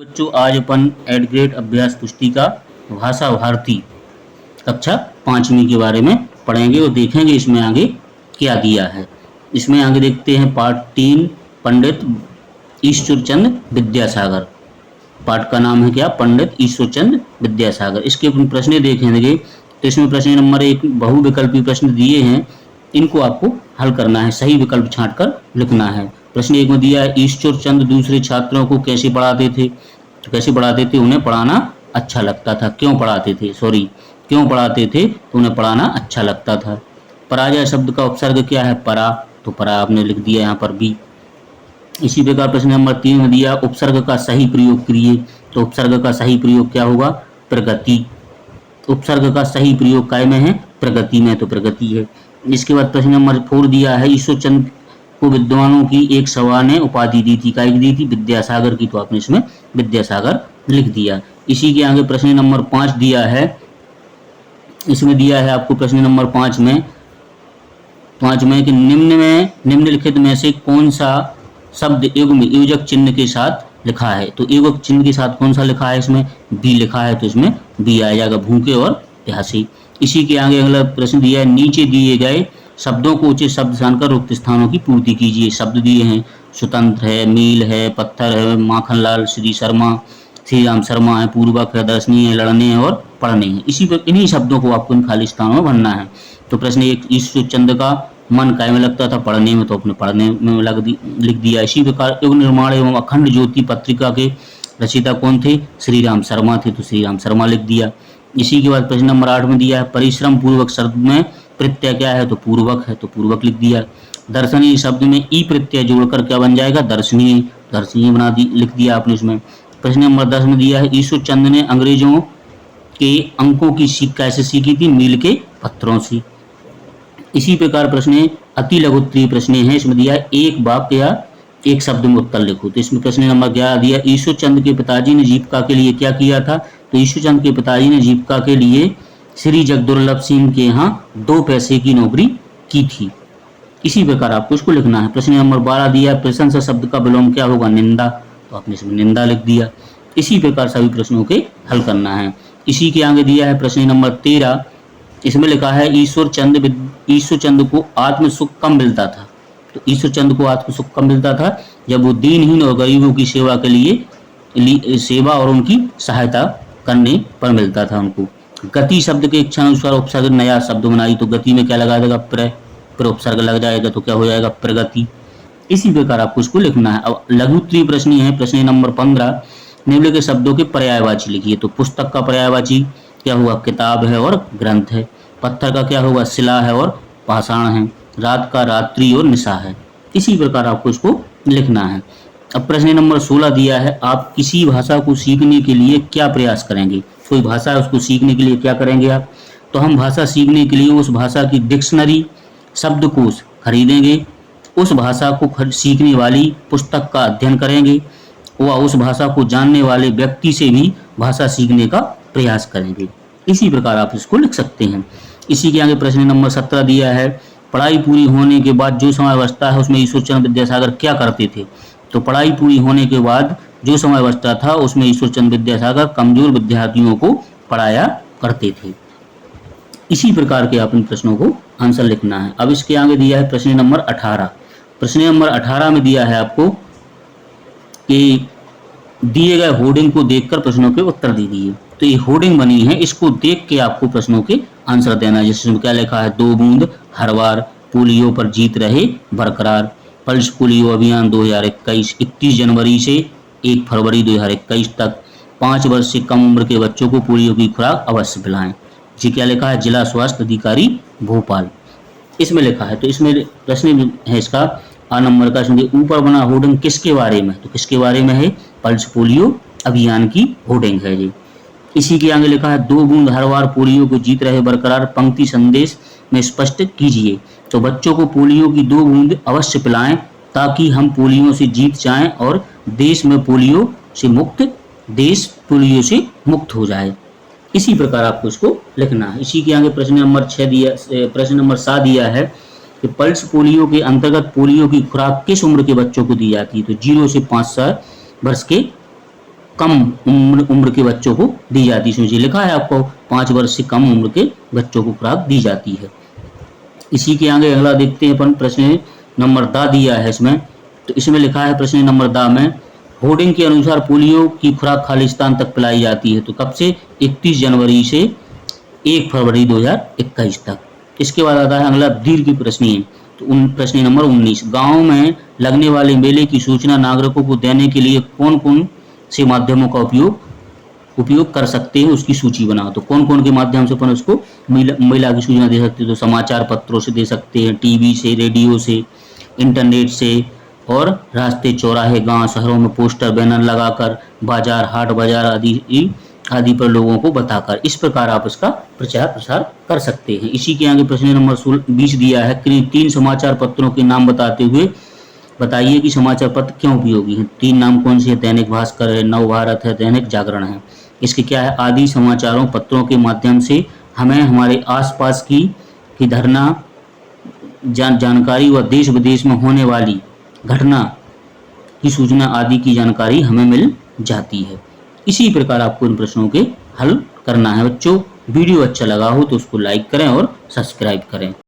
बच्चों आज अपन add grade अभ्यास पुस्तिका भाषा भारती कक्षा 5वीं के बारे में पढ़ेंगे और देखेंगे इसमें आगे क्या दिया है। इसमें आगे देखते हैं पाठ 3 पंडित ईश्वरचंद विद्यासागर। पाठ का नाम है क्या? पंडित ईश्वरचंद विद्यासागर। इसके अपन प्रश्न देखेंगे तो इसमें प्रश्न नंबर 1 बहुविकल्पी प्रश्न दिए हैं, इनको आपको हल करना है, सही विकल्प छांट कर लिखना है। प्रश्न 1 में दिया है ईश्वरचंद दूसरे छात्रों को कैसे पढ़ाते थे? तो कैसे पढ़ाते थे? उन्हें पढ़ाना अच्छा लगता था। क्यों पढ़ाते थे? क्यों पढ़ाते थे? तो उन्हें पढ़ाना अच्छा लगता था। पराजय शब्द का उपसर्ग क्या है? परा, तो परा आपने लिख दिया यहाँ पर बी। इसी प्रकार प्रश्न नंबर 3 में दिया उपसर्ग का सही प्रयोग करिए, तो उपसर्ग का सही प्रयोग क्या होगा? प्रगति। उपसर्ग का सही प्रयोग काय में है? प्रगति में, तो प्रगति है। इसके बाद प्रश्न नंबर 4 दिया है ईश्वरचंद को विद्वानों की एक सभा ने उपाधि दी थी, काय की दी थी? विद्यासागर की, तो आपने इसमें विद्यासागर लिख दिया। इसी के आगे प्रश्न नंबर 5 दिया है, इसमें दिया है आपको प्रश्न नंबर 5 में कि निम्नलिखित में से कौन सा शब्द युग्म योजक चिन्ह के साथ लिखा है? तो योजक चिन्ह के साथ कौन सा लिखा है? इसमें बी लिखा है, तो इसमें बी आ जाएगा, भूखे और प्यासे। इसी के आगे अगला प्रश्न दिया है नीचे दिए गए शब्दों को उचित शब्द जानकर रिक्त स्थानों की पूर्ति कीजिए। शब्द दिए हैं स्वतंत्र है, मील है, पत्थर है, माखनलाल, श्री राम शर्मा है, पूर्वक है, दर्शनीय है, लड़ने है और पढ़ने है। इसी पर इन्हीं शब्दों को आपको इन खाली स्थानों में भरना है। तो प्रश्न 1 ईश्वरचंद का मन काय में लगता था? पढ़ने में, तो अपने पढ़ने में लिख दिया। इसी प्रकार युग निर्माण एवं अखंड ज्योति पत्रिका के रचयिता कौन थे? श्री राम शर्मा थे, तो श्री राम शर्मा लिख दिया। इसी के बाद प्रश्न नंबर 8 में दिया है परिश्रम पूर्वक शब्द में प्रत्यय क्या है? तो पूर्वक है, तो पूर्वक लिख दिया। दर्शनीय शब्द में ई प्रत्यय जोड़कर क्या बन जाएगा? दर्शनीय, दर्शनीय लिख दिया आपने इसमें। प्रश्न नंबर 10 में दिया है ईश्वरचंद ने अंग्रेजों के अंकों की सीख कैसे सीखी थी? मील के पत्थरों से। इसी प्रकार प्रश्न अति लघुत्तरीय प्रश्न है, इसमें दिया है एक वाक्य या एक शब्द में उत्तर लिखो। तो इसमें प्रश्न नंबर 11 दिया ईश्वरचंद के पिताजी ने जीविका के लिए क्या किया था? तो ईश्वरचंद के पिताजी ने जीविका के लिए श्री जगदुर्लभ सिंह के यहाँ 2 पैसे की नौकरी की थी। इसी प्रकार आपको इसको लिखना है। प्रश्न नंबर 12 दिया प्रशंसा शब्द का विलोम क्या होगा? निंदा, तो आपने इसमें निंदा लिख दिया। इसी प्रकार सभी प्रश्नों के हल करना है। इसी के आगे दिया है प्रश्न नंबर 13, इसमें लिखा है ईश्वरचंद को आत्म सुख कब मिलता था? तो ईश्वरचंद को आत्म सुख कब मिलता था? जब वो दीनहीन और गरीबों की सेवा के लिए सेवा और उनकी सहायता करने पर मिलता था उनको। गति शब्द के इच्छा अनुसार उपसर्ग नया शब्द बनाई, तो गति में क्या लगा देगा? प्र उपसर्ग लग जाएगा, तो क्या हो जाएगा? प्रगति। इसी प्रकार आपको इसको लिखना है। अब लघुत्तरीय प्रश्न है, प्रश्न नंबर 15 निम्नलिखित शब्दों के पर्यायवाची लिखिए। तो पुस्तक का पर्यायवाची क्या हुआ? किताब है और ग्रंथ है। पत्थर का क्या होगा? शिला है और पाषाण है। रात का रात्रि और निशा है। इसी प्रकार आपको इसको लिखना है। अब प्रश्न नंबर 16 दिया है आप किसी भाषा को सीखने के लिए क्या प्रयास करेंगे? कोई भाषा है उसको सीखने के लिए क्या करेंगे आप? तो हम भाषा सीखने के लिए उस भाषा की डिक्शनरी, शब्दकोश खरीदेंगे, उस भाषा को सीखने वाली पुस्तक का अध्ययन करेंगे व उस भाषा को जानने वाले व्यक्ति से भी भाषा सीखने का प्रयास करेंगे। इसी प्रकार आप इसको लिख सकते हैं। इसी के आगे प्रश्न नंबर 17 दिया है पढ़ाई पूरी होने के बाद जो समय बचता है उसमें ईश्वरचंद विद्यासागर क्या करते थे? तो पढ़ाई पूरी होने के बाद जो समय बचता था उसमें ईश्वरचंद विद्यासागर कमजोर विद्यार्थियों को पढ़ाया करते थे। इसी प्रकार के आप इन प्रश्नों को आंसर लिखना है। अब इसके आगे दिया है प्रश्न नंबर 18। प्रश्न नंबर 18 में दिया है आपको कि दिए गए होर्डिंग को देखकर प्रश्नों के उत्तर दीजिए। तो ये होर्डिंग बनी है, इसको देख के आपको प्रश्नों के आंसर देना है। जिसमें क्या लिखा है? 2 बूंद हर बार, पोलियो पर जीत रहे बरकरार, पल्स पोलियो अभियान 2021, 31 जनवरी से 1 फरवरी 2021 तक 5 वर्ष से कम उम्र के बच्चों को पोलियो की खुराक अवश्य पिलाएं। जी क्या लिखा है? जिला स्वास्थ्य अधिकारी भोपाल, इसमें लिखा है। तो इसमें प्रश्न है इसका आ नंबर का, ऊपर बना होर्डिंग किसके बारे में? तो किसके बारे में है? पल्स पोलियो अभियान की होर्डिंग है जी। इसी के आगे लिखा है 2 बूंद हर बार पोलियो को जीत रहे बरकरार, पंक्ति संदेश में स्पष्ट कीजिए। तो बच्चों को पोलियो की 2 बूंद अवश्य पिलाएं ताकि हम पोलियो से जीत जाएं और देश पोलियो से मुक्त हो जाए। इसी प्रकार आपको इसको लिखना है। इसी के आगे प्रश्न नंबर 7 दिया है कि पल्स पोलियो के अंतर्गत पोलियो की खुराक किस उम्र के बच्चों को दी जाती है? तो 0 से 5 वर्ष के कम उम्र के बच्चों को दी जाती है। इसमें ये लिखा है आपको 5 वर्ष से कम उम्र के बच्चों को खुराक दी जाती है। इसी के आगे अगला देखते हैं अपन, प्रश्न नंबर दा दिया है इसमें। तो इसमें लिखा है प्रश्न नंबर दा में, होर्डिंग के अनुसार पोलियो की खुराक खालिस्तान तक पिलाई जाती है। तो कब से? 31 जनवरी से 1 फरवरी 2021 तक। इसके बाद आता है अगला दीर्घ प्रश्न। तो प्रश्न नंबर 19, गाँव में लगने वाले मेले की सूचना नागरिकों को देने के लिए कौन कौन से माध्यमों का उपयोग कर सकते हैं, उसकी सूची बनाओ। तो कौन कौन के माध्यम से अपन उसको महिला की सूचना दे सकते हैं? तो समाचार पत्रों से दे सकते हैं, टीवी से, रेडियो से, इंटरनेट से, और रास्ते, चौराहे, गांव, शहरों में पोस्टर, बैनर लगाकर, बाजार, हाट बाजार आदि पर लोगों को बताकर, इस प्रकार आप इसका प्रचार प्रसार कर सकते हैं। इसी के आगे प्रश्न नंबर 20 दिया है, 3 समाचार पत्रों के नाम बताते हुए बताइए कि समाचार पत्र क्यों उपयोगी हैं। 3 नाम कौन से हैं? दैनिक भास्कर है, नव भारत है, दैनिक जागरण है। इसके क्या है? आदि समाचारों पत्रों के माध्यम से हमें हमारे आसपास की घटना जानकारी व देश विदेश में होने वाली घटना की सूचना आदि की जानकारी हमें मिल जाती है। इसी प्रकार आपको इन प्रश्नों के हल करना है। बच्चों, वीडियो अच्छा लगा हो तो उसको लाइक करें और सब्सक्राइब करें।